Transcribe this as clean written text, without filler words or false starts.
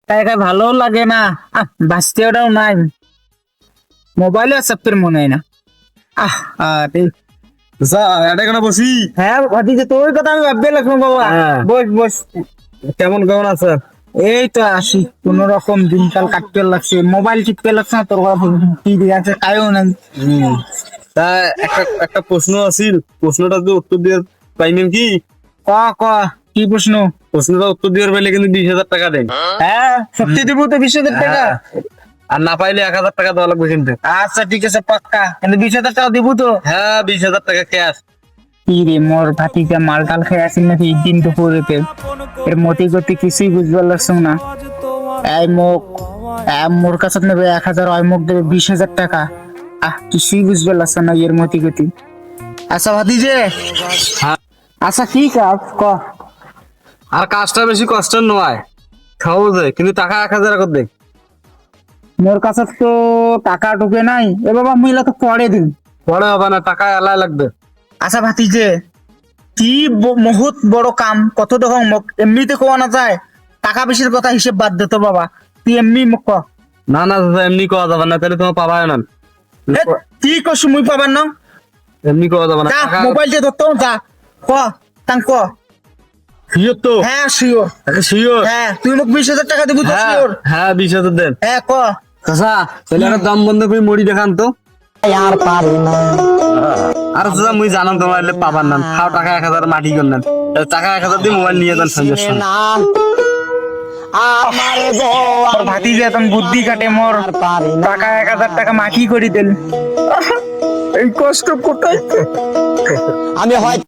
তাই ভালো লাগে না, বাঁচতে ওটাও নাই, মোবাইলে চাপের মনে হয় না। আরে এটা কেন বসি? হ্যাঁ ভাতিজা, তোর কথা আমি ভাববে লাগবো বাবা। হ্যাঁ। বস বস। কেমন কেমন আছে? এই তো আসি, কোন রকম দিনকাল কাটতে লাগছে, মোবাইল টিপতে লাগছে না, তোর কথা কি আছে তাইও নাই। তা একটা একটা প্রশ্ন আছিল, প্রশ্নটা তো উত্তর দিয়ে পাইবেন কি? ক ক কি প্রশ্ন? প্রশ্নটা উত্তর দিয়ে পাইলে কিন্তু 20,000 টাকা দেন। হ্যাঁ সত্যি দিব তো 20,000 টাকা। হ্যাঁ। আর না পাইলে 1,000 টাকা দেওয়া লাগবে কিন্তু। আচ্ছা ঠিক আছে পাক্কা, কিন্তু 20,000 টাকা দিব তো। হ্যাঁ, 20,000 টাকা ক্যাশ। কি রে মোর ভাতিজা মাল টাল খেয়ে আসিল নাকি এই দিন দুপুরেতে, এর মতি গতি কিছুই বুঝবার লাগছে না। এই মুখ মোর কাছে নেবে 1,000, ওই মুখ দেবে 20,000 টাকা। কিছুই বুঝবার লাগছে না এর মতি গতি। আচ্ছা ভাতিজে, হ্যাঁ। আচ্ছা কি কাজ ক? আর কাজটা বেশি কষ্টের নয়, খাওয়া যায়, কিন্তু টাকা 1,000 করে দে। মোর কাছে তো টাকা ঢুকে নাই, এ বাবা মিলা তো পরে দিন। পরে হবে না, টাকা এলাই লাগবে। আচ্ছা ভাতিজে, কি বহুত বড় কাম, কত টাকা মুখ এমনিতে কোয়া না যায়, টাকা বেশির কথা হিসেব বাদ দে তো বাবা, তুই এমনি মুখ ক। না না দাদা, এমনি কওয়া যাবে না, তাহলে তোমার পাবাই না। এ, কি কছু মুই পাবার না? এমনি কওয়া যাবে না, যা টাকা মোবাইল দিয়ে ধরতো, যা ক তাং ক। শিওর তো? হ্যাঁ শিওর। শিওর? হ্যাঁ তুই মুখ 20,000 টাকা দিবি তো? হ্যাঁ শিওর। হ্যাঁ, 20,000 দেন। হ্যাঁ ক। কাঁচা, তাহলে একটা দাম বন্ধ করে মুড়ি দেখান তো। আর দাদা মুই জানাম তোমার এলে পাবার না, খাও টাকা 1,000 মাটি করলেন, টাকা 1,000 দিয়ে মোবাইল নিয়ে যান সঞ্জয় সঙ্গে। তোর ভাতিজা এখন বুদ্ধি কাটে মোর, টাকা 1,000 টাকা মাটি করে দিল। এই কষ্ট কোথায়? আমি হয়